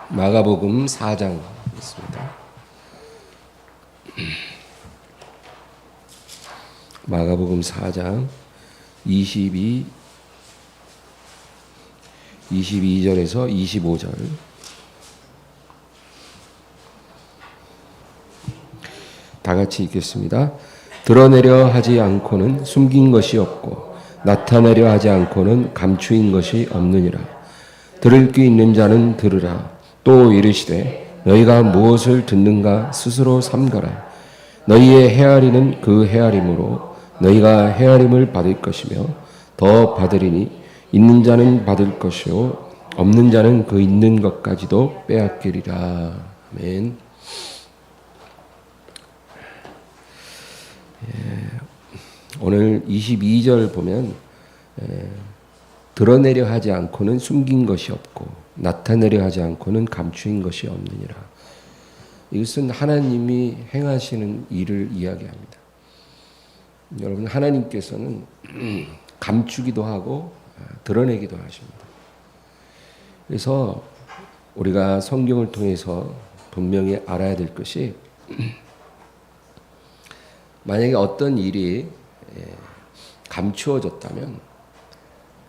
마가복음 4장 있습니다. 마가복음 4장 22절에서 25절. 다 같이 읽겠습니다. 드러내려 하지 않고는 숨긴 것이 없고 나타내려 하지 않고는 감추인 것이 없느니라. 들을 귀 있는 자는 들으라. 또 이르시되 너희가 무엇을 듣는가 스스로 삼가라. 너희의 헤아리는 그 헤아림으로 너희가 헤아림을 받을 것이며 더 받으리니 있는 자는 받을 것이요 없는 자는 그 있는 것까지도 빼앗기리라. 아멘. 오늘 22절 보면 드러내려 하지 않고는 숨긴 것이 없고 나타내려 하지 않고는 감추인 것이 없느니라. 이것은 하나님이 행하시는 일을 이야기합니다. 여러분, 하나님께서는 감추기도 하고 드러내기도 하십니다. 그래서 우리가 성경을 통해서 분명히 알아야 될 것이, 만약에 어떤 일이 감추어졌다면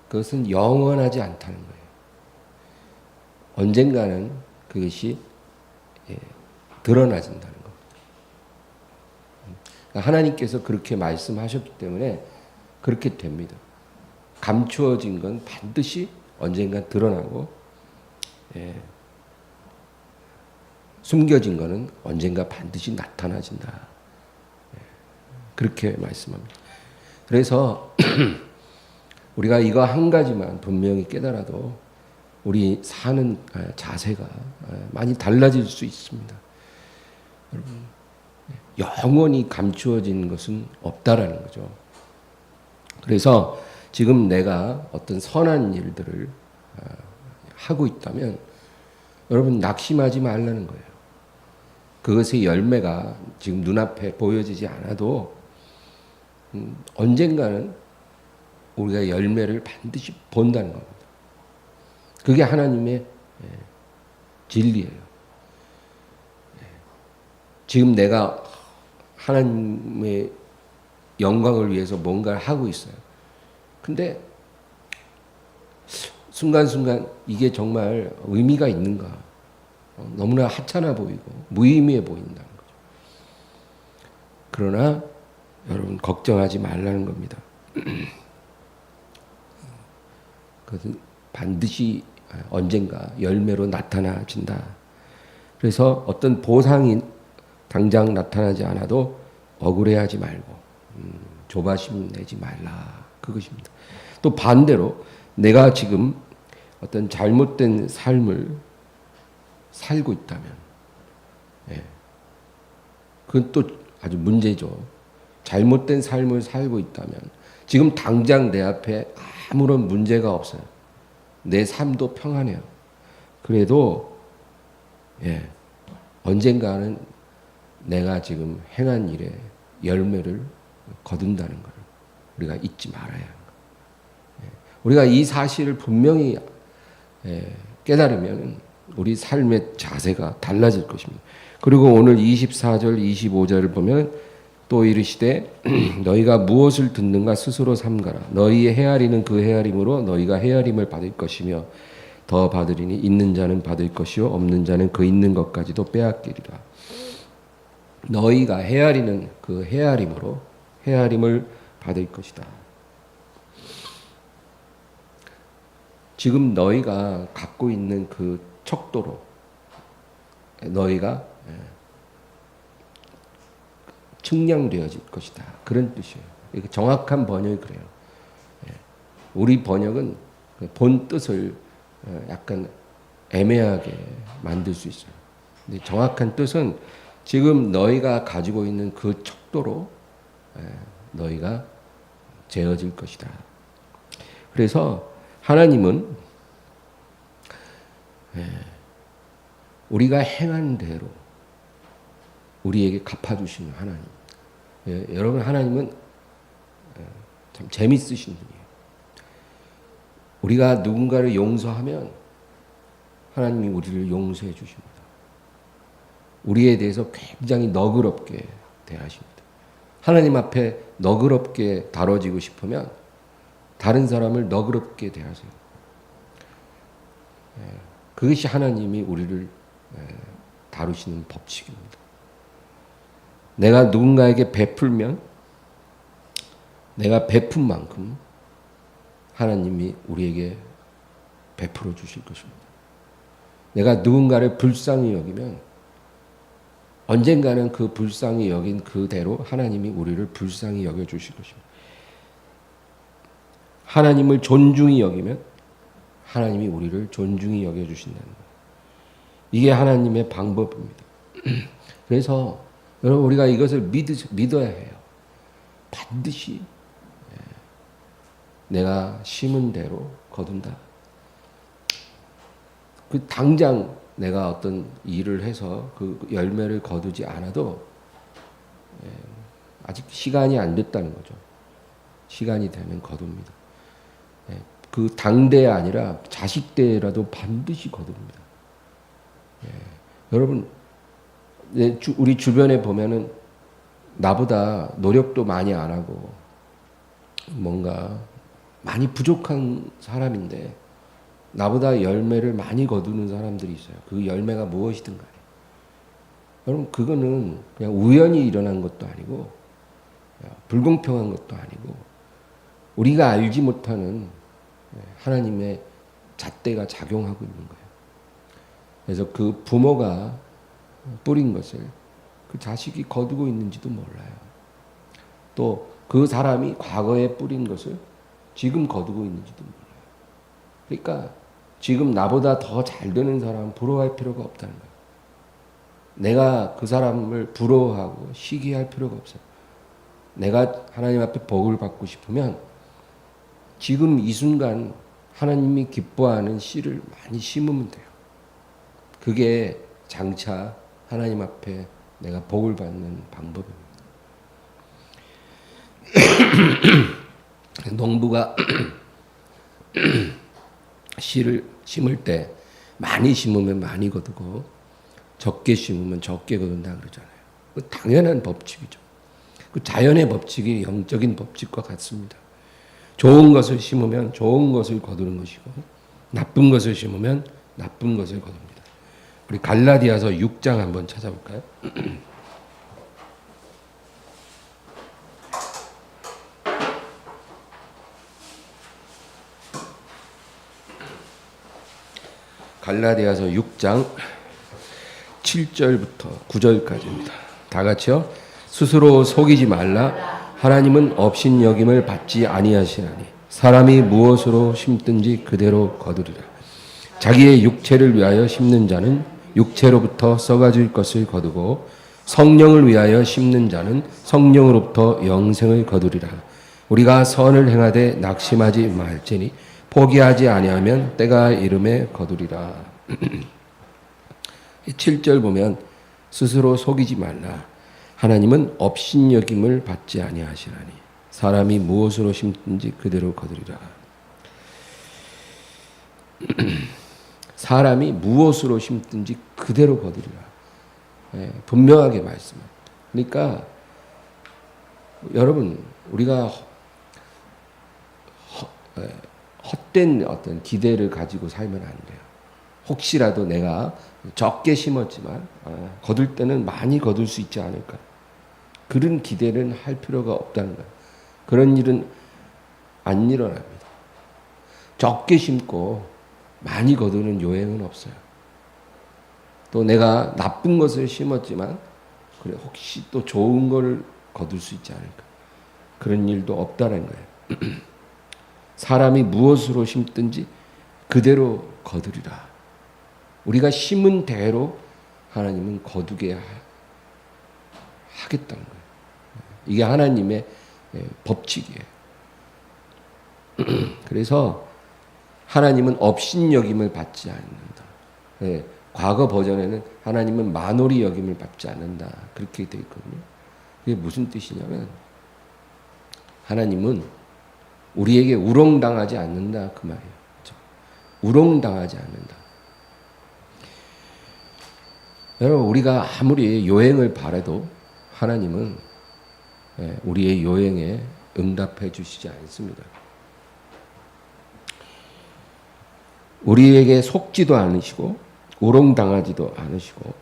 그것은 영원하지 않다는 거예요. 언젠가는 그것이 드러나진다는 겁니다. 하나님께서 그렇게 말씀하셨기 때문에 그렇게 됩니다. 감추어진 건 반드시 언젠가 드러나고, 숨겨진 것은 언젠가 반드시 나타나진다. 그렇게 말씀합니다. 그래서 우리가 이거 한 가지만 분명히 깨달아도 우리 사는 자세가 많이 달라질 수 있습니다. 여러분, 영원히 감추어진 것은 없다라는 거죠. 그래서 지금 내가 어떤 선한 일들을 하고 있다면 여러분 낙심하지 말라는 거예요. 그것의 열매가 지금 눈앞에 보여지지 않아도 언젠가는 우리가 열매를 반드시 본다는 겁니다. 그게 하나님의 진리예요. 지금 내가 하나님의 영광을 위해서 뭔가를 하고 있어요. 근데 순간순간 이게 정말 의미가 있는가? 너무나 하찮아 보이고 무의미해 보인다는 거죠. 그러나 여러분 걱정하지 말라는 겁니다. 그것은 반드시 언젠가 열매로 나타나진다. 그래서 어떤 보상이 당장 나타나지 않아도 억울해하지 말고 조바심 내지 말라. 그것입니다. 또 반대로 내가 지금 어떤 잘못된 삶을 살고 있다면, 그건 또 아주 문제죠. 잘못된 삶을 살고 있다면 지금 당장 내 앞에 아무런 문제가 없어요. 내 삶도 평안해요. 그래도 언젠가는 내가 지금 행한 일에 열매를 거둔다는 걸 우리가 잊지 말아야 하는 거예요. 우리가 이 사실을 분명히 깨달으면 우리 삶의 자세가 달라질 것입니다. 그리고 오늘 24절, 25절을 보면 또 이르시되 너희가 무엇을 듣는가 스스로 삼가라. 너희의 헤아리는 그 헤아림으로 너희가 헤아림을 받을 것이며 더 받으리니 있는 자는 받을 것이요 없는 자는 그 있는 것까지도 빼앗기리라. 너희가 헤아리는 그 헤아림으로 헤아림을 받을 것이다. 지금 너희가 갖고 있는 그 척도로 너희가 측량되어질 것이다. 그런 뜻이에요. 정확한 번역이 그래요. 우리 번역은 본 뜻을 약간 애매하게 만들 수 있어요. 근데 정확한 뜻은 지금 너희가 가지고 있는 그 척도로 너희가 재어질 것이다. 그래서 하나님은 우리가 행한 대로 우리에게 갚아주시는 하나님. 여러분, 하나님은 참 재밌으신 분이에요. 우리가 누군가를 용서하면 하나님이 우리를 용서해 주십니다. 우리에 대해서 굉장히 너그럽게 대하십니다. 하나님 앞에 너그럽게 다뤄지고 싶으면 다른 사람을 너그럽게 대하세요. 그것이 하나님이 우리를 다루시는 법칙입니다. 내가 누군가에게 베풀면 내가 베푼 만큼 하나님이 우리에게 베풀어 주실 것입니다. 내가 누군가를 불쌍히 여기면 언젠가는 그 불쌍히 여긴 그대로 하나님이 우리를 불쌍히 여겨 주실 것입니다. 하나님을 존중히 여기면 하나님이 우리를 존중히 여겨 주신다는 거예요. 이게 하나님의 방법입니다. 그래서 여러분 우리가 이것을 믿어야 해요. 반드시 내가 심은 대로 거둔다. 그 당장 내가 어떤 일을 해서 그 열매를 거두지 않아도 아직 시간이 안 됐다는 거죠. 시간이 되면 거둡니다. 그 당대 아니라 자식 때라도 반드시 거둡니다. 여러분 우리 주변에 보면은 나보다 노력도 많이 안 하고 뭔가 많이 부족한 사람인데 나보다 열매를 많이 거두는 사람들이 있어요. 그 열매가 무엇이든 간에. 여러분 그거는 그냥 우연히 일어난 것도 아니고 불공평한 것도 아니고 우리가 알지 못하는 하나님의 잣대가 작용하고 있는 거예요. 그래서 그 부모가 뿌린 것을 그 자식이 거두고 있는지도 몰라요. 또 그 사람이 과거에 뿌린 것을 지금 거두고 있는지도 몰라요. 그러니까 지금 나보다 더 잘 되는 사람은 부러워할 필요가 없다는 거예요. 내가 그 사람을 부러워하고 시기할 필요가 없어요. 내가 하나님 앞에 복을 받고 싶으면 지금 이 순간 하나님이 기뻐하는 씨를 많이 심으면 돼요. 그게 장차 하나님 앞에 내가 복을 받는 방법입니다. 농부가 씨를 심을 때 많이 심으면 많이 거두고 적게 심으면 적게 거둔다 그러잖아요. 그 당연한 법칙이죠. 그 자연의 법칙이 영적인 법칙과 같습니다. 좋은 것을 심으면 좋은 것을 거두는 것이고 나쁜 것을 심으면 나쁜 것을 거둡니다. 우리 갈라디아서 6장 한번 찾아볼까요? 갈라디아서 6장 7절부터 9절까지입니다. 다 같이요. 스스로 속이지 말라. 하나님은 업신여김을 받지 아니하시나니 사람이 무엇으로 심든지 그대로 거두리라. 자기의 육체를 위하여 심는 자는 육체로부터 썩어질 것을 거두고 성령을 위하여 심는 자는 성령으로부터 영생을 거두리라. 우리가 선을 행하되 낙심하지 말지니 포기하지 아니하면 때가 이름에 거두리라. 7절 보면 스스로 속이지 말라. 하나님은 업신여김을 받지 아니하시나니 사람이 무엇으로 심든지 그대로 거두리라. 사람이 무엇으로 심든지 그대로 거두리라. 분명하게 말씀합니다. 그러니까 여러분 우리가 헛된 어떤 기대를 가지고 살면 안 돼요. 혹시라도 내가 적게 심었지만 거둘 때는 많이 거둘 수 있지 않을까. 그런 기대는 할 필요가 없다는 거예요. 그런 일은 안 일어납니다. 적게 심고 많이 거두는 요행은 없어요. 또 내가 나쁜 것을 심었지만 그래 혹시 또 좋은 걸 거둘 수 있지 않을까. 그런 일도 없다는 거예요. 사람이 무엇으로 심든지 그대로 거두리라. 우리가 심은 대로 하나님은 거두게 하겠다는 거예요. 이게 하나님의 법칙이에요. 그래서 하나님은 업신여김을 받지 않는다. 과거 버전에는 하나님은 만홀히 여김을 받지 않는다. 그렇게 되어 있거든요. 그게 무슨 뜻이냐면 하나님은 우리에게 우롱당하지 않는다 그 말이에요. 그렇죠? 우롱당하지 않는다. 여러분, 우리가 아무리 요행을 바라도 하나님은 우리의 요행에 응답해 주시지 않습니다. 우리에게 속지도 않으시고 우롱당하지도 않으시고,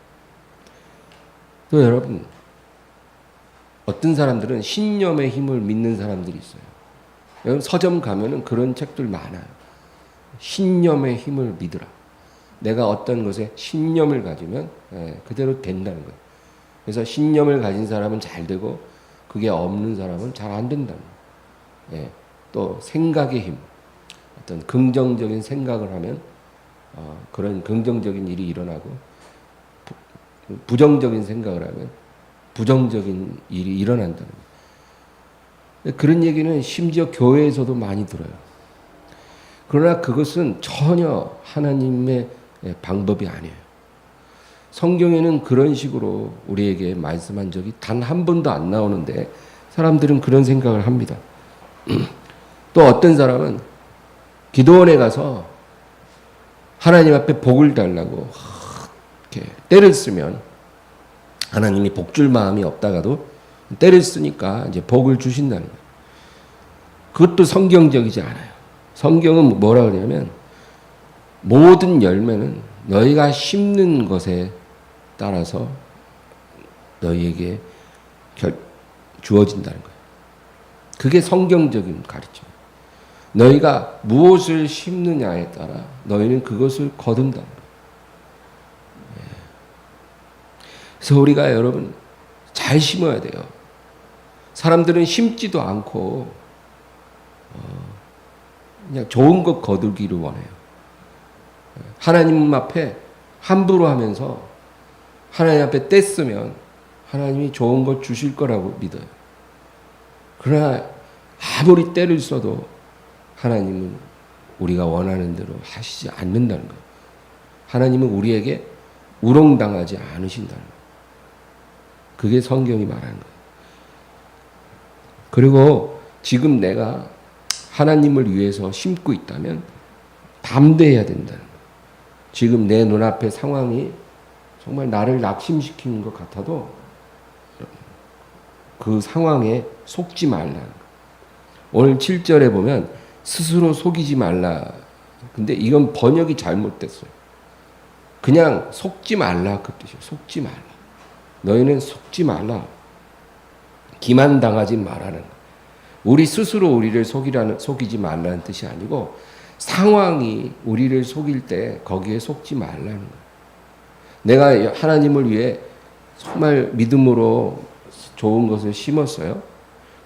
또 여러분, 어떤 사람들은 신념의 힘을 믿는 사람들이 있어요. 여러분, 서점 가면은 그런 책들 많아요. 신념의 힘을 믿으라. 내가 어떤 것에 신념을 가지면 그대로 된다는 거예요. 그래서 신념을 가진 사람은 잘 되고 그게 없는 사람은 잘 안 된다는 거예요. 또 생각의 힘, 어떤 긍정적인 생각을 하면 그런 긍정적인 일이 일어나고, 부정적인 생각을 하면 부정적인 일이 일어난다는 거예요. 그런 얘기는 심지어 교회에서도 많이 들어요. 그러나 그것은 전혀 하나님의 방법이 아니에요. 성경에는 그런 식으로 우리에게 말씀한 적이 단 한 번도 안 나오는데 사람들은 그런 생각을 합니다. 또 어떤 사람은 기도원에 가서 하나님 앞에 복을 달라고 이렇게 때를 쓰면 하나님이 복 줄 마음이 없다가도 때를 쓰니까 이제 복을 주신다는 거예요. 그것도 성경적이지 않아요. 성경은 뭐라 그러냐면 모든 열매는 너희가 심는 것에 따라서 너희에게 주어진다는 거예요. 그게 성경적인 가르침. 너희가 무엇을 심느냐에 따라 너희는 그것을 거둔다는 거예요. 그래서 우리가 여러분 잘 심어야 돼요. 사람들은 심지도 않고 그냥 좋은 것 거두기를 원해요. 하나님 앞에 함부로 하면서 하나님 앞에 떼쓰면 하나님이 좋은 것 주실 거라고 믿어요. 그러나 아무리 때를 써도 하나님은 우리가 원하는 대로 하시지 않는다는 거예요. 하나님은 우리에게 우롱당하지 않으신다는 거예요. 그게 성경이 말하는 거예요. 그리고 지금 내가 하나님을 위해서 심고 있다면 담대해야 된다는 거예요. 지금 내 눈앞의 상황이 정말 나를 낙심시키는 것 같아도 그 상황에 속지 말라는 거예요. 오늘 7절에 보면 스스로 속이지 말라. 근데 이건 번역이 잘못됐어요. 그냥 속지 말라 그 뜻이에요. 속지 말라. 너희는 속지 말라. 기만당하지 말라는 거예요. 우리 스스로 우리를 속이지 말라는 뜻이 아니고 상황이 우리를 속일 때 거기에 속지 말라는 거예요. 내가 하나님을 위해 정말 믿음으로 좋은 것을 심었어요.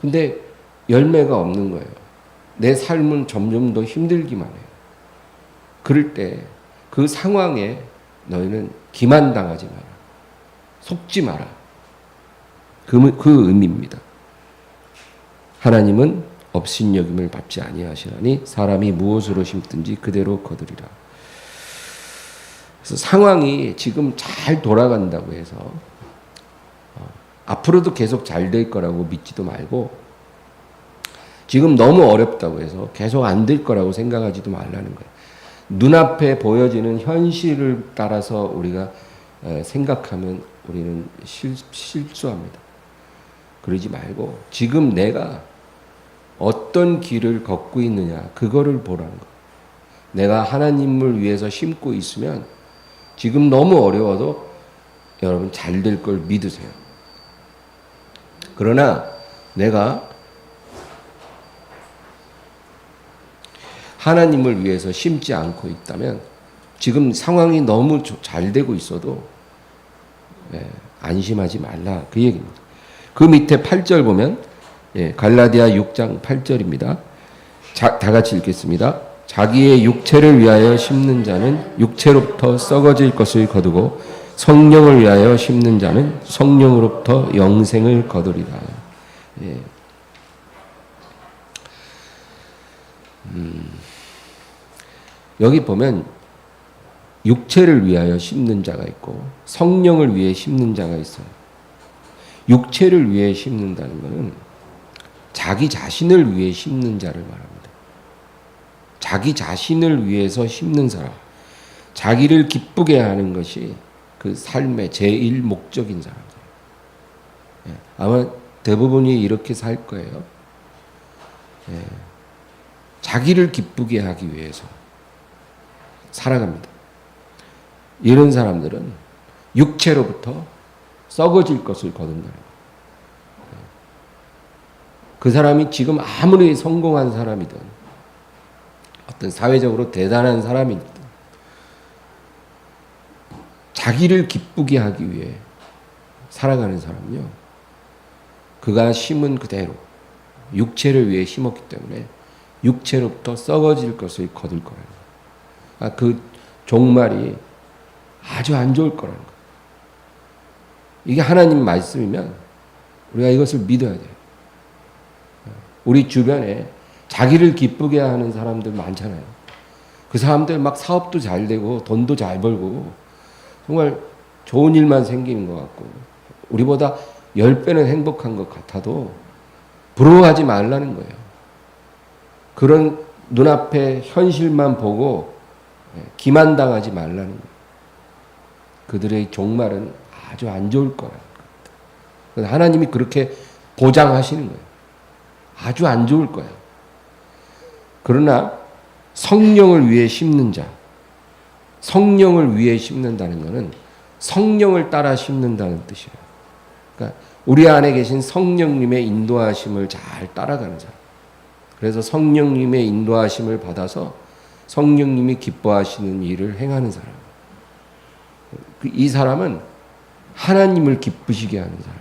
근데 열매가 없는 거예요. 내 삶은 점점 더 힘들기만 해요. 그럴 때 그 상황에 너희는 기만당하지 마라. 속지 마라. 그 의미입니다. 하나님은 업신여김을 받지 아니하시나니 사람이 무엇으로 심든지 그대로 거두리라. 그래서 상황이 지금 잘 돌아간다고 해서 앞으로도 계속 잘 될 거라고 믿지도 말고, 지금 너무 어렵다고 해서 계속 안 될 거라고 생각하지도 말라는 거예요. 눈앞에 보여지는 현실을 따라서 우리가 생각하면 우리는 실수합니다. 그러지 말고 지금 내가 어떤 길을 걷고 있느냐 그거를 보라는 거예요. 내가 하나님을 위해서 심고 있으면 지금 너무 어려워도 여러분 잘 될 걸 믿으세요. 그러나 내가 하나님을 위해서 심지 않고 있다면 지금 상황이 너무 잘 되고 있어도 안심하지 말라 그 얘기입니다. 그 밑에 8절 보면 갈라디아 6장 8절입니다. 다 같이 읽겠습니다. 자기의 육체를 위하여 심는 자는 육체로부터 썩어질 것을 거두고 성령을 위하여 심는 자는 성령으로부터 영생을 거두리라. 여기 보면 육체를 위하여 심는 자가 있고 성령을 위해 심는 자가 있어요. 육체를 위해 심는다는 것은 자기 자신을 위해 심는 자를 말합니다. 자기 자신을 위해서 심는 사람, 자기를 기쁘게 하는 것이 그 삶의 제1 목적인 사람들. 아마 대부분이 이렇게 살 거예요. 자기를 기쁘게 하기 위해서 살아갑니다. 이런 사람들은 육체로부터 썩어질 것을 거둔다는 거예요. 그 사람이 지금 아무리 성공한 사람이든 어떤 사회적으로 대단한 사람이든 자기를 기쁘게 하기 위해 살아가는 사람은요, 그가 심은 그대로 육체를 위해 심었기 때문에 육체로부터 썩어질 것을 거둘 거라는 거예요. 그 종말이 아주 안 좋을 거라는 거예요. 이게 하나님 말씀이면 우리가 이것을 믿어야 돼요. 우리 주변에 자기를 기쁘게 하는 사람들 많잖아요. 그 사람들 막 사업도 잘 되고 돈도 잘 벌고 정말 좋은 일만 생기는 것 같고 우리보다 10배는 행복한 것 같아도 부러워하지 말라는 거예요. 그런 눈앞에 현실만 보고 기만당하지 말라는 거예요. 그들의 종말은 아주 안 좋을 거라는 겁니다. 하나님이 그렇게 보장하시는 거예요. 아주 안 좋을 거예요. 그러나 성령을 위해 심는 자, 성령을 위해 심는다는 것은 성령을 따라 심는다는 뜻이에요. 그러니까 우리 안에 계신 성령님의 인도하심을 잘 따라가는 사람. 그래서 성령님의 인도하심을 받아서 성령님이 기뻐하시는 일을 행하는 사람. 이 사람은 하나님을 기쁘시게 하는 사람.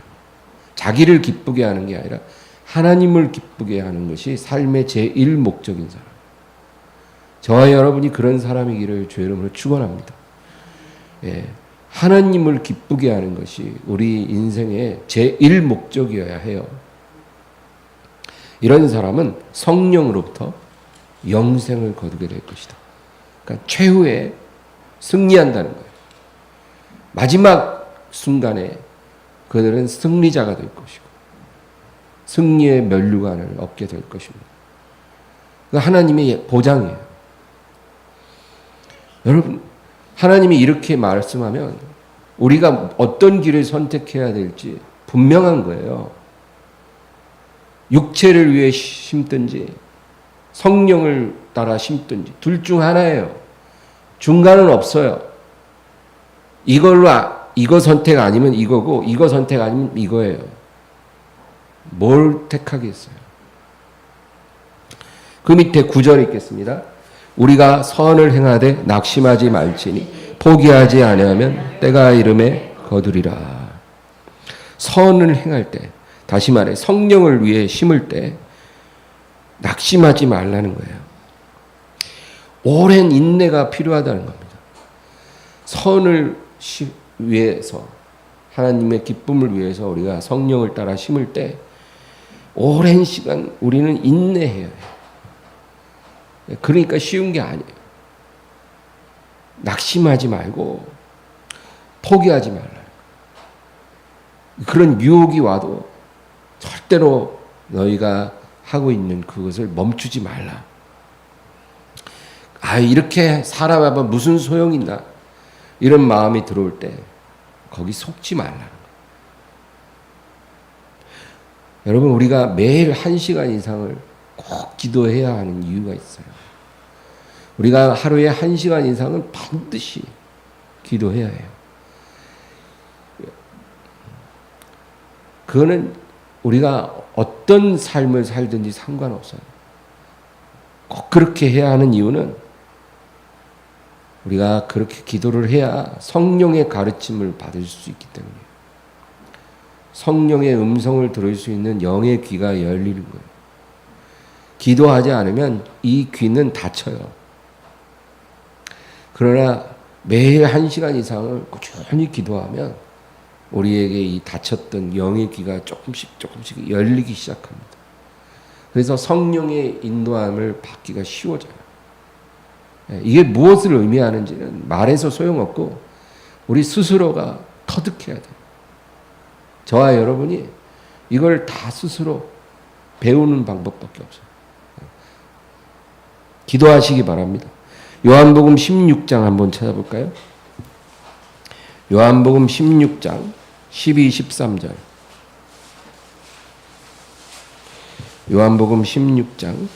자기를 기쁘게 하는 게 아니라 하나님을 기쁘게 하는 것이 삶의 제1 목적인 사람. 저와 여러분이 그런 사람이기를 주의 이름으로 축원합니다. 하나님을 기쁘게 하는 것이 우리 인생의 제1 목적이어야 해요. 이런 사람은 성령으로부터 영생을 거두게 될 것이다. 그러니까 최후에 승리한다는 거예요. 마지막 순간에 그들은 승리자가 될 것이고 승리의 면류관을 얻게 될 것입니다. 그 하나님의 보장이에요. 여러분, 하나님이 이렇게 말씀하면 우리가 어떤 길을 선택해야 될지 분명한 거예요. 육체를 위해 심든지 성령을 따라 심든지 둘 중 하나예요. 중간은 없어요. 이거 선택 아니면 이거고 이거 선택 아니면 이거예요. 뭘 택하겠어요? 그 밑에 9절 있겠습니다. 우리가 선을 행하되 낙심하지 말지니 포기하지 아니하면 때가 이름에 거두리라. 선을 행할 때, 다시 말해 성령을 위해 심을 때 낙심하지 말라는 거예요. 오랜 인내가 필요하다는 겁니다. 선을 위해서, 하나님의 기쁨을 위해서 우리가 성령을 따라 심을 때 오랜 시간 우리는 인내해야 해요. 그러니까 쉬운 게 아니에요. 낙심하지 말고 포기하지 말라. 그런 유혹이 와도 절대로 너희가 하고 있는 그것을 멈추지 말라. 이렇게 살아봐봐 무슨 소용이 있나? 이런 마음이 들어올 때 거기 속지 말라는 거예요. 여러분, 우리가 매일 1시간 이상을 꼭 기도해야 하는 이유가 있어요. 우리가 하루에 1시간 이상은 반드시 기도해야 해요. 그거는 우리가 어떤 삶을 살든지 상관없어요. 꼭 그렇게 해야 하는 이유는 우리가 그렇게 기도를 해야 성령의 가르침을 받을 수 있기 때문이에요. 성령의 음성을 들을 수 있는 영의 귀가 열리는 거예요. 기도하지 않으면 이 귀는 닫혀요. 그러나 매일 1시간 이상을 꾸준히 기도하면 우리에게 이 닫혔던 영의 귀가 조금씩 열리기 시작합니다. 그래서 성령의 인도함을 받기가 쉬워져요. 이게 무엇을 의미하는지는 말해서 소용없고 우리 스스로가 터득해야 돼요. 저와 여러분이 이걸 다 스스로 배우는 방법밖에 없어요. 기도하시기 바랍니다. 요한복음 16장 한번 찾아볼까요? 요한복음 16장 12, 13절. 요한복음 16장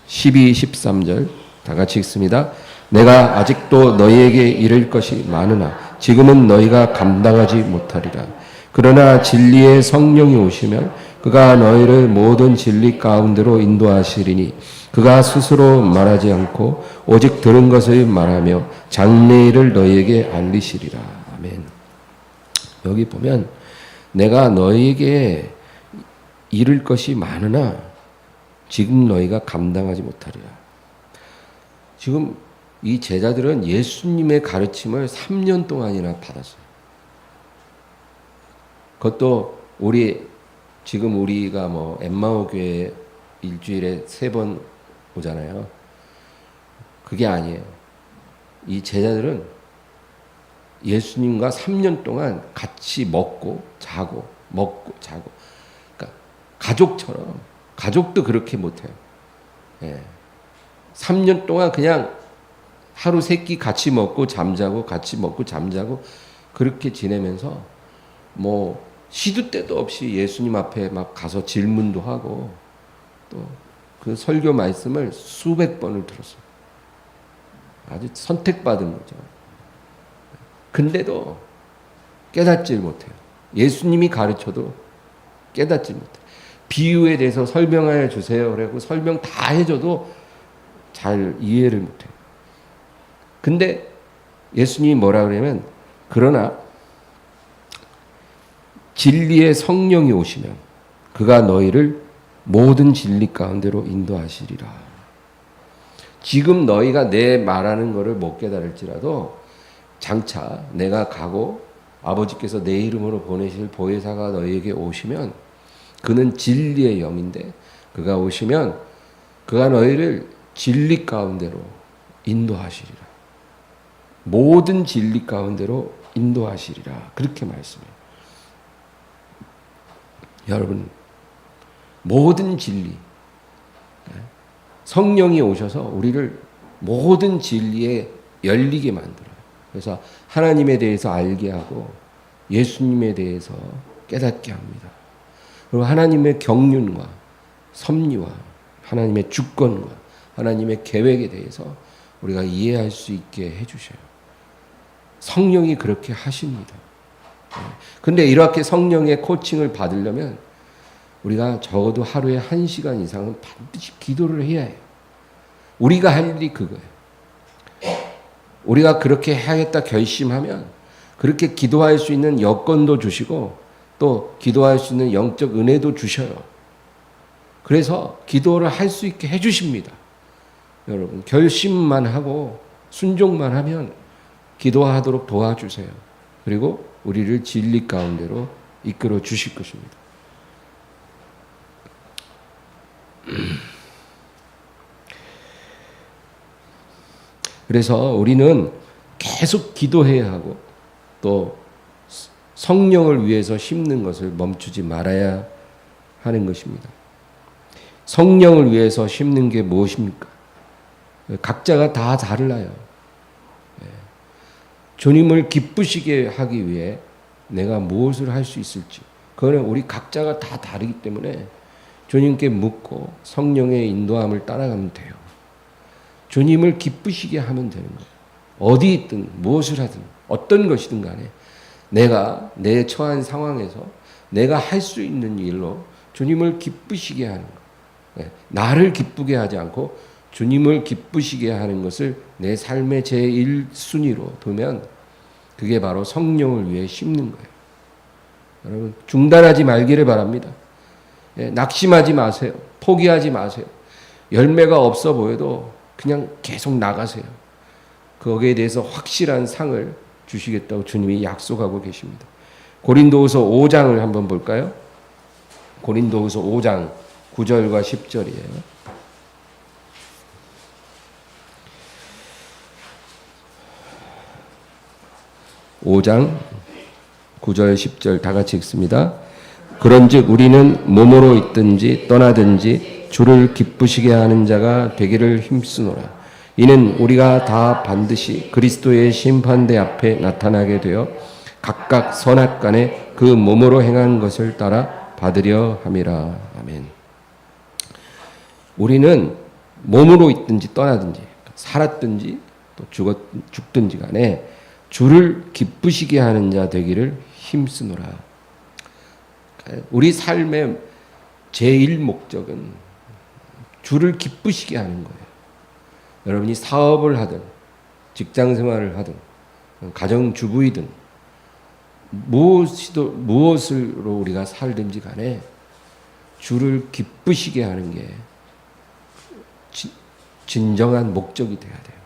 12, 13절 다 같이 읽습니다. 내가 아직도 너희에게 이를 것이 많으나 지금은 너희가 감당하지 못하리라. 그러나 진리의 성령이 오시면 그가 너희를 모든 진리 가운데로 인도하시리니 그가 스스로 말하지 않고 오직 들은 것을 말하며 장래일을 너희에게 알리시리라. 아멘. 여기 보면 내가 너희에게 이를 것이 많으나 지금 너희가 감당하지 못하리라. 지금 이 제자들은 예수님의 가르침을 3년 동안이나 받았어요. 그것도 지금 우리가 엠마오 교회 일주일에 3번 오잖아요. 그게 아니에요. 이 제자들은 예수님과 3년 동안 같이 먹고 자고. 그러니까 가족처럼. 가족도 그렇게 못해요. 예. 3년 동안 그냥 하루 3끼 같이 먹고 잠자고 같이 먹고 잠자고 그렇게 지내면서 시도 때도 없이 예수님 앞에 막 가서 질문도 하고 또 그 설교 말씀을 수백 번을 들었어요. 아주 선택받은 거죠. 근데도 깨닫질 못해요. 예수님이 가르쳐도 깨닫질 못해요. 비유에 대해서 설명해 주세요. 그리고 설명 다 해줘도 잘 이해를 못해요. 근데 예수님이 뭐라 그러냐면 그러나 진리의 성령이 오시면 그가 너희를 모든 진리 가운데로 인도하시리라. 지금 너희가 내 말하는 것을 못 깨달을지라도 장차 내가 가고 아버지께서 내 이름으로 보내실 보혜사가 너희에게 오시면 그는 진리의 영인데 그가 오시면 그가 너희를 진리 가운데로 인도하시리라. 모든 진리 가운데로 인도하시리라. 그렇게 말씀해요. 여러분, 모든 진리, 성령이 오셔서 우리를 모든 진리에 열리게 만들어요. 그래서 하나님에 대해서 알게 하고 예수님에 대해서 깨닫게 합니다. 그리고 하나님의 경륜과 섭리와 하나님의 주권과 하나님의 계획에 대해서 우리가 이해할 수 있게 해주셔요. 성령이 그렇게 하십니다. 근데 이렇게 성령의 코칭을 받으려면 우리가 적어도 하루에 1시간 이상은 반드시 기도를 해야 해요. 우리가 할 일이 그거예요. 우리가 그렇게 해야겠다 결심하면 그렇게 기도할 수 있는 여건도 주시고 또 기도할 수 있는 영적 은혜도 주셔요. 그래서 기도를 할 수 있게 해주십니다. 여러분, 결심만 하고 순종만 하면 기도하도록 도와주세요. 그리고 우리를 진리 가운데로 이끌어 주실 것입니다. 그래서 우리는 계속 기도해야 하고 또 성령을 위해서 심는 것을 멈추지 말아야 하는 것입니다. 성령을 위해서 심는 게 무엇입니까? 각자가 다 달라요. 주님을 기쁘시게 하기 위해 내가 무엇을 할 수 있을지 그거는 우리 각자가 다 다르기 때문에 주님께 묻고 성령의 인도함을 따라가면 돼요. 주님을 기쁘시게 하면 되는 거예요. 어디 있든 무엇을 하든 어떤 것이든 간에 내가 내 처한 상황에서 내가 할 수 있는 일로 주님을 기쁘시게 하는 것. 나를 기쁘게 하지 않고 주님을 기쁘시게 하는 것을 내 삶의 제1순위로 두면 그게 바로 성령을 위해 심는 거예요. 여러분, 중단하지 말기를 바랍니다. 낙심하지 마세요. 포기하지 마세요. 열매가 없어 보여도 그냥 계속 나가세요. 거기에 대해서 확실한 상을 주시겠다고 주님이 약속하고 계십니다. 고린도후서 5장을 한번 볼까요? 고린도후서 5장 9절과 10절이에요. 5장 9절 10절 다 같이 읽습니다. 그런즉 우리는 몸으로 있든지 떠나든지 주를 기쁘시게 하는 자가 되기를 힘쓰노라. 이는 우리가 다 반드시 그리스도의 심판대 앞에 나타나게 되어 각각 선악간에 그 몸으로 행한 것을 따라 받으려 함이라. 아멘. 우리는 몸으로 있든지 떠나든지 살았든지 또 죽든지 간에 주를 기쁘시게 하는 자 되기를 힘쓰노라. 우리 삶의 제일 목적은 주를 기쁘시게 하는 거예요. 여러분이 사업을 하든 직장 생활을 하든 가정주부이든 무엇으로 우리가 살든지 간에 주를 기쁘시게 하는 게 진정한 목적이 돼야 돼요.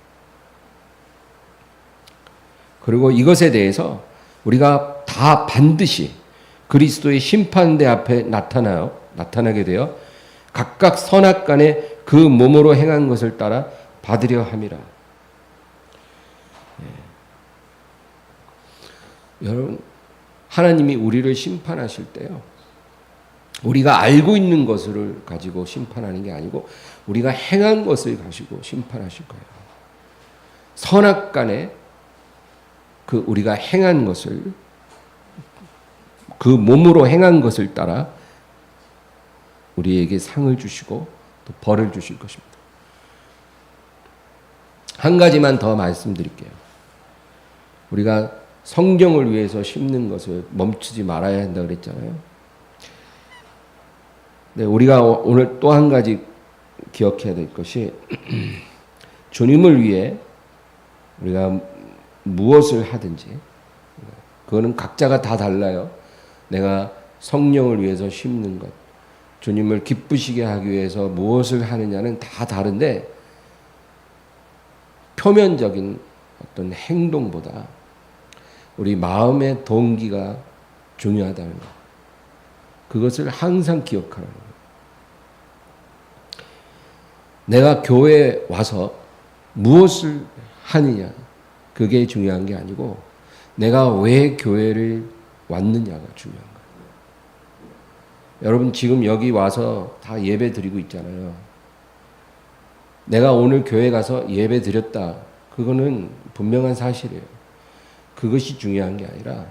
그리고 이것에 대해서 우리가 다 반드시 그리스도의 심판대 앞에 나타나게 되어 각각 선악간에 그 몸으로 행한 것을 따라 받으려 함이라. 여러분, 하나님이 우리를 심판하실 때요, 우리가 알고 있는 것을 가지고 심판하는 게 아니고 우리가 행한 것을 가지고 심판하실 거예요. 선악간에 그 우리가 행한 것을, 그 몸으로 행한 것을 따라 우리에게 상을 주시고 또 벌을 주실 것입니다. 한 가지만 더 말씀드릴게요. 우리가 성경을 위해서 심는 것을 멈추지 말아야 한다고 그랬잖아요. 네, 우리가 오늘 또 한 가지 기억해야 될 것이 주님을 위해 우리가 무엇을 하든지 그거는 각자가 다 달라요. 내가 성령을 위해서 심는 것, 주님을 기쁘시게 하기 위해서 무엇을 하느냐는 다 다른데 표면적인 어떤 행동보다 우리 마음의 동기가 중요하다는 것. 그것을 항상 기억하는 거예요. 내가 교회에 와서 무엇을 하느냐, 그게 중요한 게 아니고 내가 왜 교회를 왔느냐가 중요한 거예요. 여러분 지금 여기 와서 다 예배 드리고 있잖아요. 내가 오늘 교회 가서 예배 드렸다. 그거는 분명한 사실이에요. 그것이 중요한 게 아니라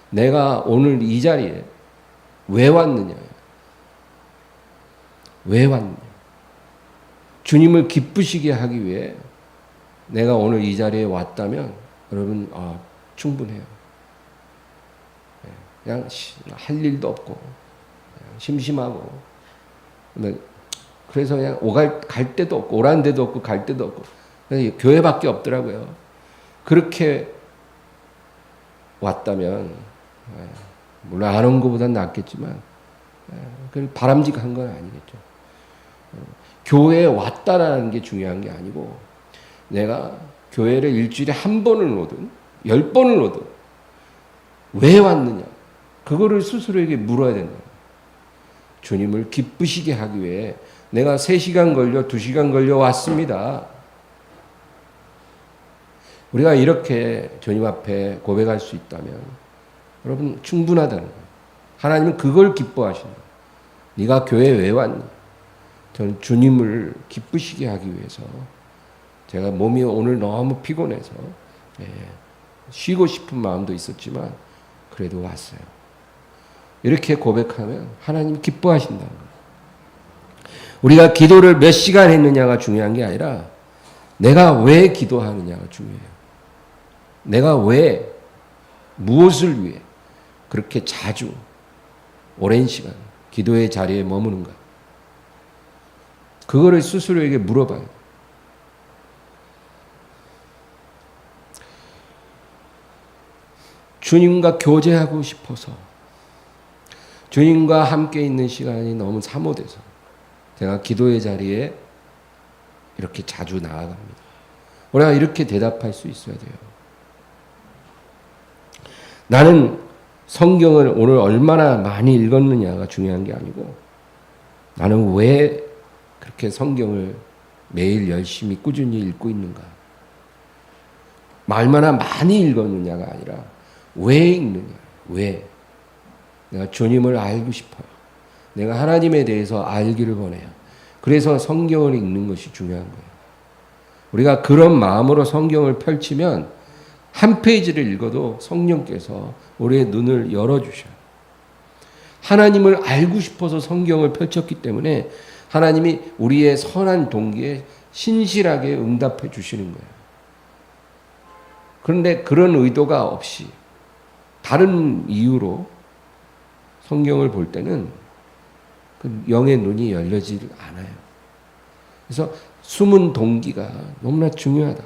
내가 오늘 이 자리에 왜 왔느냐. 왜 왔느냐. 주님을 기쁘시게 하기 위해 내가 오늘 이 자리에 왔다면 여러분 충분해요. 그냥 할 일도 없고 심심하고 그래서 그냥 갈 데도 없고 오란 데도 없고 갈 데도 없고 교회밖에 없더라고요. 그렇게 왔다면 물론 안 온 것보단 낫겠지만 바람직한 건 아니겠죠. 교회에 왔다라는 게 중요한 게 아니고 내가 교회를 일주일에 한 번을 오든 10번을 오든 왜 왔느냐 그거를 스스로에게 물어야 된다. 주님을 기쁘시게 하기 위해 내가 3시간 걸려 2시간 걸려 왔습니다. 우리가 이렇게 주님 앞에 고백할 수 있다면 여러분 충분하다는 거예요. 하나님은 그걸 기뻐하신다. 네가 교회에 왜 왔니? 저는 주님을 기쁘시게 하기 위해서 제가 몸이 오늘 너무 피곤해서 쉬고 싶은 마음도 있었지만 그래도 왔어요. 이렇게 고백하면 하나님 기뻐하신다는 거예요. 우리가 기도를 몇 시간 했느냐가 중요한 게 아니라 내가 왜 기도하느냐가 중요해요. 내가 왜 무엇을 위해 그렇게 자주 오랜 시간 기도의 자리에 머무는가. 그거를 스스로에게 물어봐요. 주님과 교제하고 싶어서 주님과 함께 있는 시간이 너무 사모돼서 제가 기도의 자리에 이렇게 자주 나아갑니다. 우리가 이렇게 대답할 수 있어야 돼요. 나는 성경을 오늘 얼마나 많이 읽었느냐가 중요한 게 아니고 나는 왜 그렇게 성경을 매일 열심히 꾸준히 읽고 있는가. 얼마나 많이 읽었느냐가 아니라 왜 읽느냐. 왜. 내가 주님을 알고 싶어요. 내가 하나님에 대해서 알기를 원해요. 그래서 성경을 읽는 것이 중요한 거예요. 우리가 그런 마음으로 성경을 펼치면 한 페이지를 읽어도 성령께서 우리의 눈을 열어주셔요. 하나님을 알고 싶어서 성경을 펼쳤기 때문에 하나님이 우리의 선한 동기에 신실하게 응답해 주시는 거예요. 그런데 그런 의도가 없이 다른 이유로 성경을 볼 때는 그 영의 눈이 열려지질 않아요. 그래서 숨은 동기가 너무나 중요하다.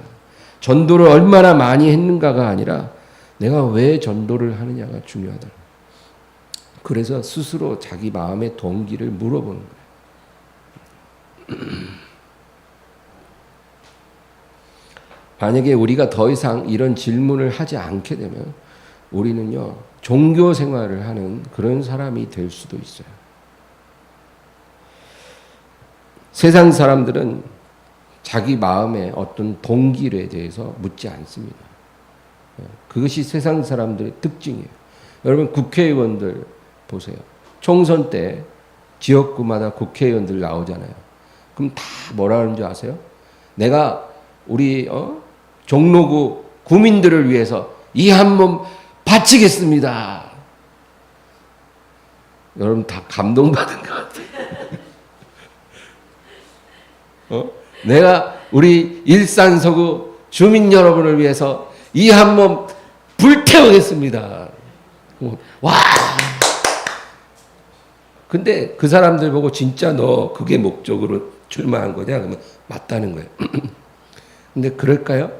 전도를 얼마나 많이 했는가가 아니라 내가 왜 전도를 하느냐가 중요하다. 그래서 스스로 자기 마음의 동기를 물어보는 거예요. 만약에 우리가 더 이상 이런 질문을 하지 않게 되면 우리는요, 종교 생활을 하는 그런 사람이 될 수도 있어요. 세상 사람들은 자기 마음의 어떤 동기에 대해서 묻지 않습니다. 그것이 세상 사람들의 특징이에요. 여러분, 국회의원들 보세요. 총선 때 지역구마다 국회의원들 나오잖아요. 그럼 다 뭐라 하는 줄 아세요? 내가 우리 종로구 구민들을 위해서 이 한 몸 바치겠습니다. 여러분 다 감동받은 것 같아요. 내가 우리 일산서구 주민 여러분을 위해서 이 한 몸 불태우겠습니다. 와! 근데 그 사람들 보고 진짜 너 그게 목적으로 출마한 거냐? 그러면 맞다는 거예요. 근데 그럴까요?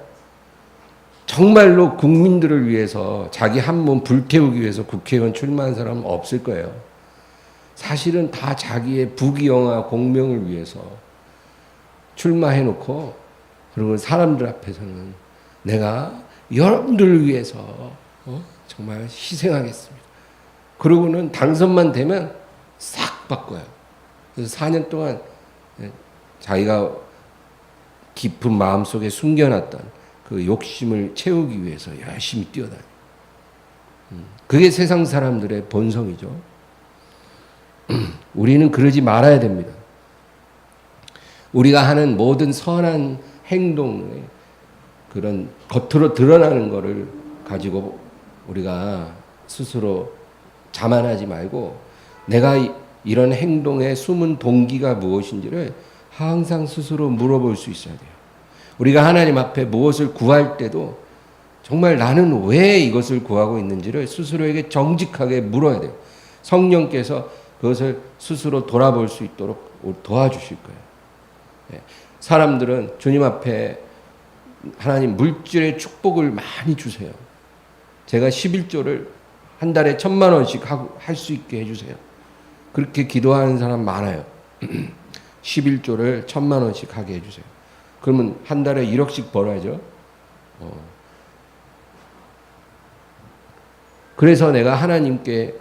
정말로 국민들을 위해서 자기 한 몸 불태우기 위해서 국회의원 출마한 사람은 없을 거예요. 사실은 다 자기의 부귀영화 공명을 위해서 출마해놓고 그리고 사람들 앞에서는 내가 여러분들을 위해서 정말 희생하겠습니다. 그러고는 당선만 되면 싹 바꿔요. 그래서 4년 동안 자기가 깊은 마음속에 숨겨놨던 그 욕심을 채우기 위해서 열심히 뛰어다녀요. 그게 세상 사람들의 본성이죠. 우리는 그러지 말아야 됩니다. 우리가 하는 모든 선한 행동의 그런 겉으로 드러나는 것을 가지고 우리가 스스로 자만하지 말고 내가 이런 행동의 숨은 동기가 무엇인지를 항상 스스로 물어볼 수 있어야 돼요. 우리가 하나님 앞에 무엇을 구할 때도 정말 나는 왜 이것을 구하고 있는지를 스스로에게 정직하게 물어야 돼요. 성령께서 그것을 스스로 돌아볼 수 있도록 도와주실 거예요. 사람들은 주님 앞에 하나님 물질의 축복을 많이 주세요. 제가 11조를 한 달에 1,000만 원씩 할 수 있게 해주세요. 그렇게 기도하는 사람 많아요. 11조를 1,000만 원씩 하게 해주세요. 그러면 한 달에 1억씩 벌어야죠. 그래서 내가 하나님께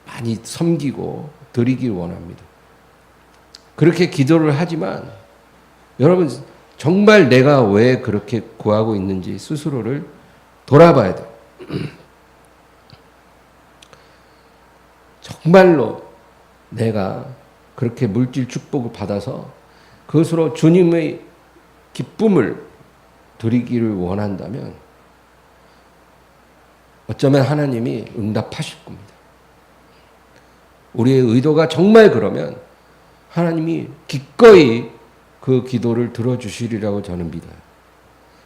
많이 섬기고 드리길 원합니다. 그렇게 기도를 하지만 여러분 정말 내가 왜 그렇게 구하고 있는지 스스로를 돌아봐야 돼요. 정말로 내가 그렇게 물질 축복을 받아서 그것으로 주님의 기쁨을 드리기를 원한다면 어쩌면 하나님이 응답하실 겁니다. 우리의 의도가 정말 그러면 하나님이 기꺼이 그 기도를 들어주시리라고 저는 믿어요.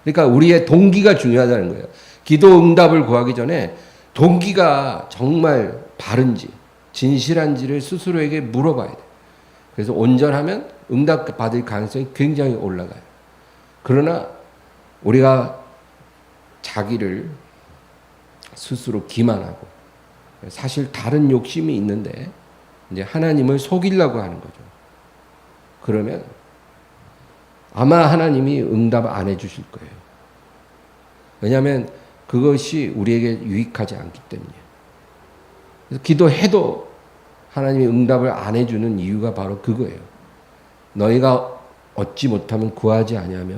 그러니까 우리의 동기가 중요하다는 거예요. 기도 응답을 구하기 전에 동기가 정말 바른지 진실한지를 스스로에게 물어봐야 돼요. 그래서 온전하면 응답 받을 가능성이 굉장히 올라가요. 그러나 우리가 자기를 스스로 기만하고 사실 다른 욕심이 있는데 이제 하나님을 속이려고 하는 거죠. 그러면 아마 하나님이 응답 안 해주실 거예요. 왜냐하면 그것이 우리에게 유익하지 않기 때문이에요. 그래서 기도해도 하나님이 응답을 안 해주는 이유가 바로 그거예요. 너희가 얻지 못하면 구하지 아니하며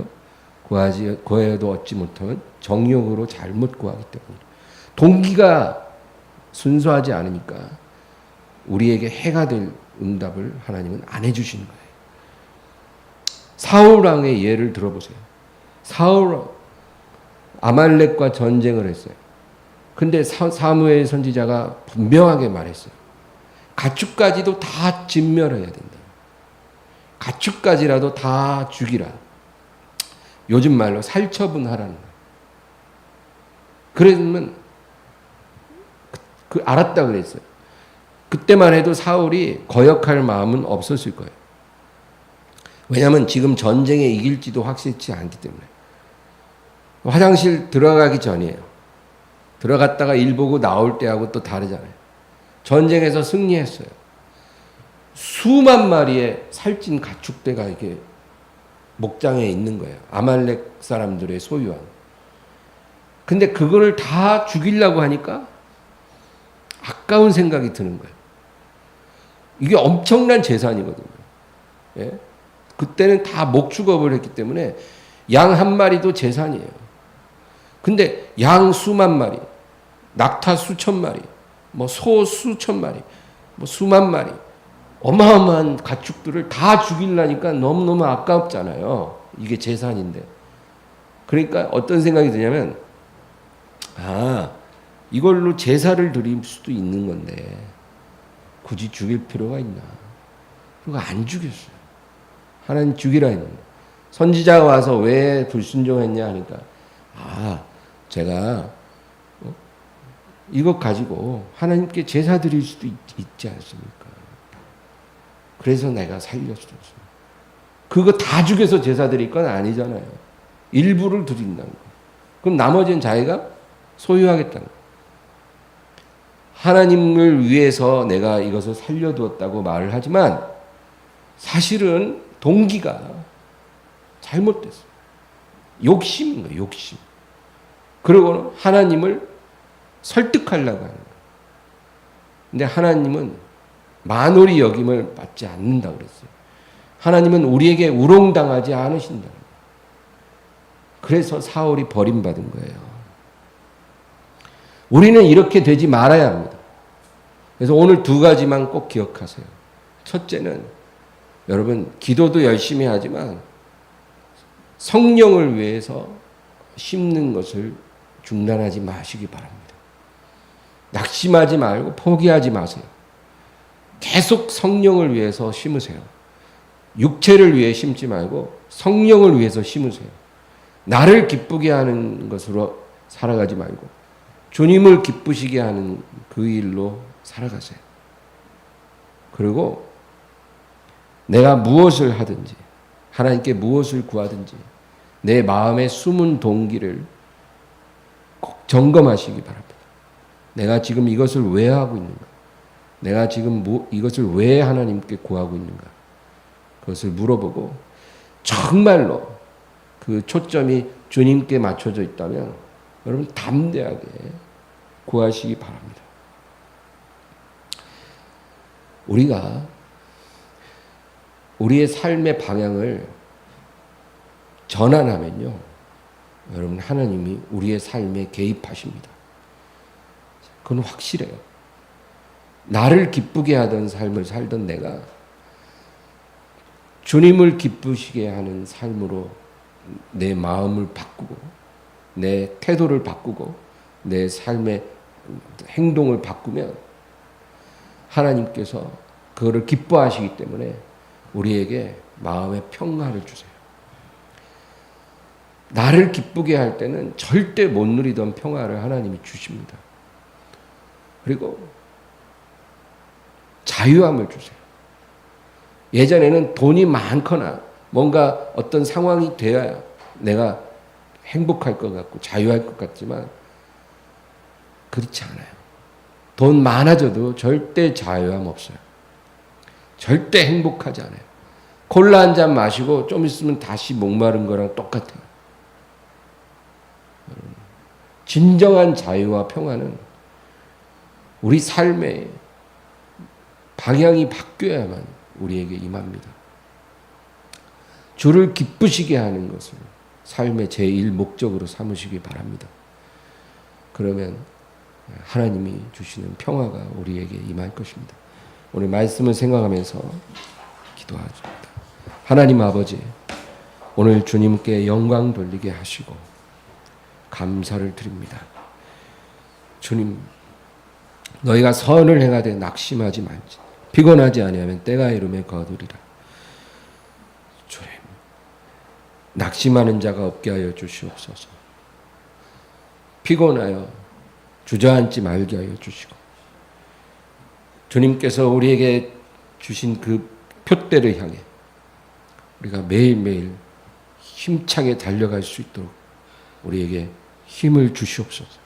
구해도 얻지 못하면 정욕으로 잘못 구하기 때문에 동기가 순수하지 않으니까 우리에게 해가 될 응답을 하나님은 안 해주시는 거예요. 사울 왕의 예를 들어보세요. 사울 아말렉과 전쟁을 했어요. 근데 사무엘 선지자가 분명하게 말했어요. 가축까지도 다 진멸해야 된다. 가축까지라도 다 죽이라. 요즘 말로 살처분하라는 거예요. 그러면 알았다 그랬어요. 그때만 해도 사울이 거역할 마음은 없었을 거예요. 왜냐하면 지금 전쟁에 이길지도 확실치 않기 때문에. 화장실 들어가기 전이에요. 들어갔다가 일 보고 나올 때하고 또 다르잖아요. 전쟁에서 승리했어요. 수만 마리의 살찐 가축대가 이렇게 목장에 있는 거예요. 아말렉 사람들의 소유한. 근데 그거를 다 죽이려고 하니까 아까운 생각이 드는 거예요. 이게 엄청난 재산이거든요. 예? 그때는 다 목축업을 했기 때문에 양 한 마리도 재산이에요. 근데 양 수만 마리, 낙타 수천 마리, 뭐 소 수천 마리, 뭐 수만 마리, 어마어마한 가축들을 다 죽이려니까 너무너무 아깝잖아요. 이게 재산인데. 그러니까 어떤 생각이 드냐면, 이걸로 제사를 드릴 수도 있는 건데 굳이 죽일 필요가 있나. 그리고 안 죽였어요. 하나님 죽이라 했는데. 선지자가 와서 왜 불순종했냐 하니까 제가 이것 가지고 하나님께 제사 드릴 수도 있지 않습니까? 그래서 내가 살려줬어요. 그거 다 죽여서 제사 드릴 건 아니잖아요. 일부를 드린다는 거예요. 그럼 나머지는 자기가 소유하겠다는 거예요. 하나님을 위해서 내가 이것을 살려두었다고 말을 하지만 사실은 동기가 잘못됐어요. 욕심인 거예요. 욕심. 그리고 하나님을 설득하려고 하는 거예요. 근데 하나님은 만홀히 여김을 받지 않는다고 그랬어요. 하나님은 우리에게 우롱당하지 않으신다는 거예요. 그래서 사울이 버림받은 거예요. 우리는 이렇게 되지 말아야 합니다. 그래서 오늘 두 가지만 꼭 기억하세요. 첫째는 여러분 기도도 열심히 하지만 성령을 위해서 심는 것을 중단하지 마시기 바랍니다. 낙심하지 말고 포기하지 마세요. 계속 성령을 위해서 심으세요. 육체를 위해 심지 말고 성령을 위해서 심으세요. 나를 기쁘게 하는 것으로 살아가지 말고 주님을 기쁘시게 하는 그 일로 살아가세요. 그리고 내가 무엇을 하든지 하나님께 무엇을 구하든지 내 마음의 숨은 동기를 꼭 점검하시기 바랍니다. 내가 지금 이것을 왜 하고 있는가? 내가 지금 이것을 왜 하나님께 구하고 있는가? 그것을 물어보고 정말로 그 초점이 주님께 맞춰져 있다면 여러분 담대하게 구하시기 바랍니다. 우리가 우리의 삶의 방향을 전환하면요, 여러분 하나님이 우리의 삶에 개입하십니다. 그건 확실해요. 나를 기쁘게 하던 삶을 살던 내가 주님을 기쁘시게 하는 삶으로 내 마음을 바꾸고 내 태도를 바꾸고 내 삶의 행동을 바꾸면 하나님께서 그거를 기뻐하시기 때문에 우리에게 마음의 평화를 주세요. 나를 기쁘게 할 때는 절대 못 누리던 평화를 하나님이 주십니다. 그리고 자유함을 주세요. 예전에는 돈이 많거나 뭔가 어떤 상황이 돼야 내가 행복할 것 같고 자유할 것 같지만 그렇지 않아요. 돈 많아져도 절대 자유함 없어요. 절대 행복하지 않아요. 콜라 한 잔 마시고 좀 있으면 다시 목마른 거랑 똑같아요. 진정한 자유와 평화는 우리 삶의 방향이 바뀌어야만 우리에게 임합니다. 주를 기쁘시게 하는 것을 삶의 제1 목적으로 삼으시기 바랍니다. 그러면 하나님이 주시는 평화가 우리에게 임할 것입니다. 오늘 말씀을 생각하면서 기도하십니다. 하나님 아버지, 오늘 주님께 영광 돌리게 하시고 감사를 드립니다. 주님, 너희가 선을 행하되 낙심하지 말지. 피곤하지 아니하면 때가 이르매 거두리라. 주님, 낙심하는 자가 없게 하여 주시옵소서. 피곤하여 주저앉지 말게 하여 주시고, 주님께서 우리에게 주신 그 표대를 향해 우리가 매일매일 힘차게 달려갈 수 있도록 우리에게 힘을 주시옵소서.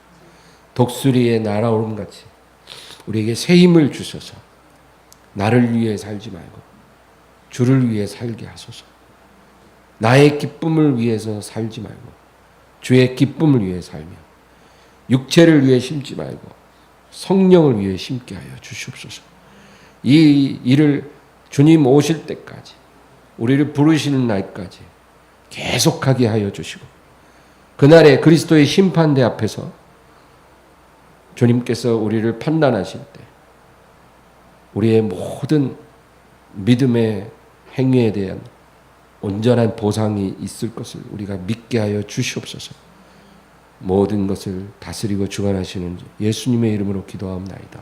독수리의 날아오름 같이 우리에게 새 힘을 주셔서 나를 위해 살지 말고 주를 위해 살게 하소서. 나의 기쁨을 위해서 살지 말고 주의 기쁨을 위해 살며 육체를 위해 심지 말고 성령을 위해 심게 하여 주시옵소서. 이 일을 주님 오실 때까지, 우리를 부르시는 날까지 계속하게 하여 주시고, 그날에 그리스도의 심판대 앞에서 주님께서 우리를 판단하실 때 우리의 모든 믿음의 행위에 대한 온전한 보상이 있을 것을 우리가 믿게 하여 주시옵소서. 모든 것을 다스리고 주관하시는 예수님의 이름으로 기도하옵나이다.